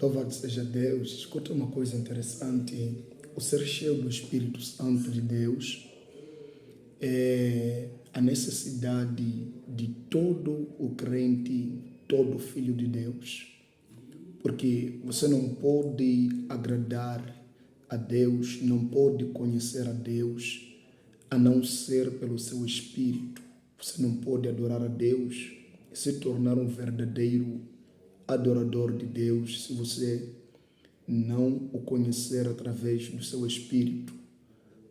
Louvado seja Deus. Escuta uma coisa interessante. O ser cheio do Espírito Santo de Deus é a necessidade de todo o crente, todo filho de Deus. Porque você não pode agradar a Deus, não pode conhecer a Deus, a não ser pelo seu Espírito. Você não pode adorar a Deus e se tornar um verdadeiro adorador de Deus se você não o conhecer através do seu Espírito.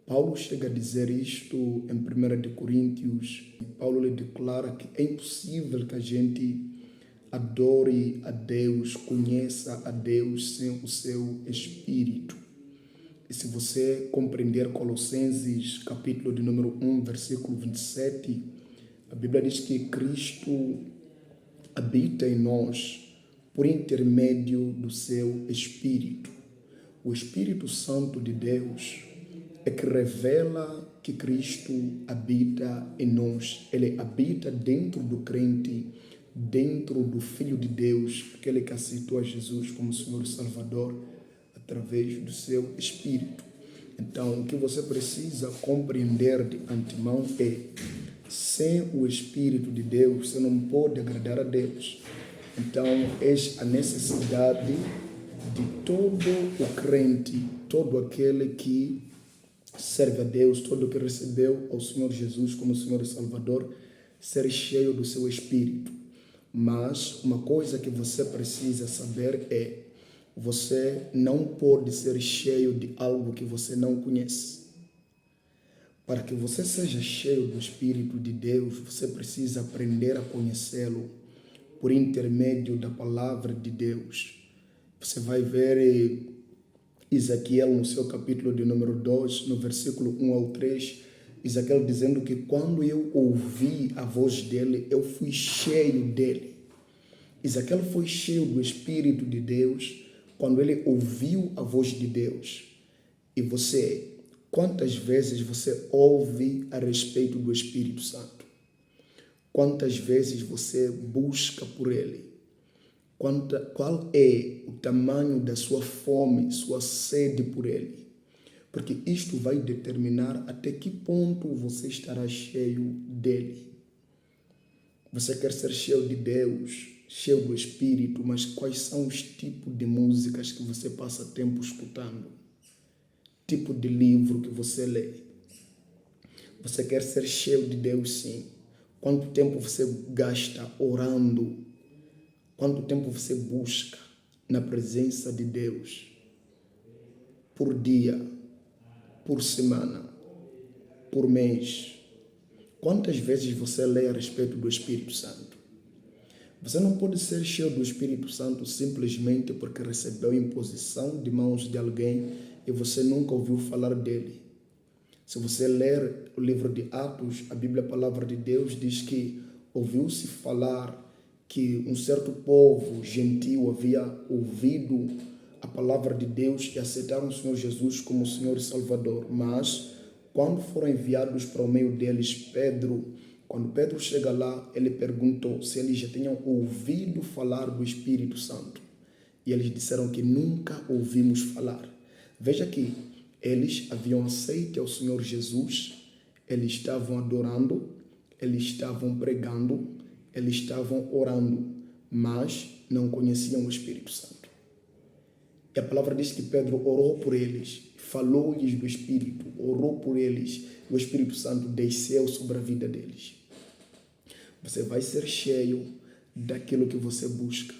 Paulo chega a dizer isto em 1 de Coríntios. Paulo lhe declara que é impossível que a gente adore a Deus, conheça a Deus sem o seu Espírito. E se você compreender Colossenses, capítulo de número 1, versículo 27, a Bíblia diz que Cristo habita em nós por intermédio do seu Espírito. O Espírito Santo de Deus é que revela que Cristo habita em nós. Ele habita dentro do crente, dentro do Filho de Deus, aquele que aceitou a Jesus como Senhor e Salvador através do seu Espírito. Então, o que você precisa compreender de antemão é: sem o Espírito de Deus, você não pode agradar a Deus. Então, eis a necessidade de todo o crente, todo aquele que serve a Deus, todo que recebeu ao Senhor Jesus como Senhor e Salvador, ser cheio do seu Espírito. Mas uma coisa que você precisa saber é: você não pode ser cheio de algo que você não conhece. Para que você seja cheio do Espírito de Deus, você precisa aprender a conhecê-lo por intermédio da palavra de Deus. Você vai ver Ezequiel no seu capítulo de número 2, no versículo 1 ao 3, Ezequiel dizendo que quando eu ouvi a voz dele, eu fui cheio dele. Ezequiel foi cheio do Espírito de Deus quando ele ouviu a voz de Deus. E você, quantas vezes você ouve a respeito do Espírito Santo? Quantas vezes você busca por ele? Qual é o tamanho da sua fome, sua sede por ele? Porque isto vai determinar até que ponto você estará cheio dele. Você quer ser cheio de Deus, cheio do Espírito, mas quais são os tipos de músicas que você passa tempo escutando? Tipo de livro que você lê? Você quer ser cheio de Deus, sim. Quanto tempo você gasta orando? Quanto tempo você busca na presença de Deus? Por dia, por semana, por mês? Quantas vezes você lê a respeito do Espírito Santo? Você não pode ser cheio do Espírito Santo simplesmente porque recebeu imposição de mãos de alguém e você nunca ouviu falar dele. Se você ler o livro de Atos, a Bíblia, a palavra de Deus, diz que ouviu-se falar que um certo povo gentil havia ouvido a palavra de Deus e aceitaram o Senhor Jesus como Senhor e Salvador. Mas, quando foram enviados para o meio deles, quando Pedro chega lá, ele perguntou se eles já tinham ouvido falar do Espírito Santo. E eles disseram que nunca ouvimos falar. Veja que eles haviam aceito ao Senhor Jesus, eles estavam adorando, eles estavam pregando, eles estavam orando, mas não conheciam o Espírito Santo. E a palavra diz que Pedro orou por eles, falou-lhes do Espírito, orou por eles, e o Espírito Santo desceu sobre a vida deles. Você vai ser cheio daquilo que você busca.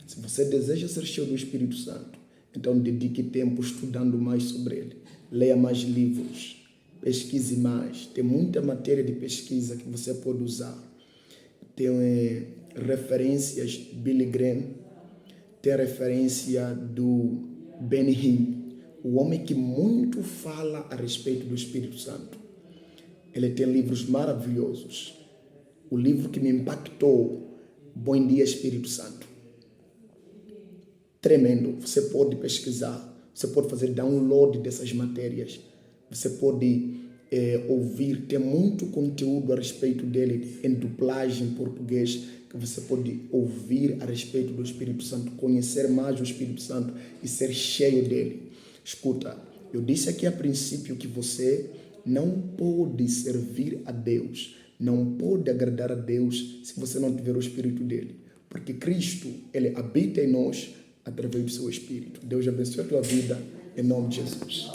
Se você deseja ser cheio do Espírito Santo, então dedique tempo estudando mais sobre ele. Leia mais livros, pesquise mais. Tem muita matéria de pesquisa que você pode usar. Tem referências de Billy Graham, tem referência do Benny Hinn, o homem que muito fala a respeito do Espírito Santo. Ele tem livros maravilhosos. O livro que me impactou, Bom Dia Espírito Santo. Tremendo. Você pode pesquisar, você pode fazer download dessas matérias, você pode ouvir, tem muito conteúdo a respeito dele em dublagem em português, que você pode ouvir a respeito do Espírito Santo, conhecer mais o Espírito Santo e ser cheio dele. Escuta, eu disse aqui a princípio que você não pode servir a Deus, não pode agradar a Deus se você não tiver o Espírito dele. Porque Cristo, ele habita em nós através do seu Espírito. Deus abençoe a tua vida, em nome de Jesus.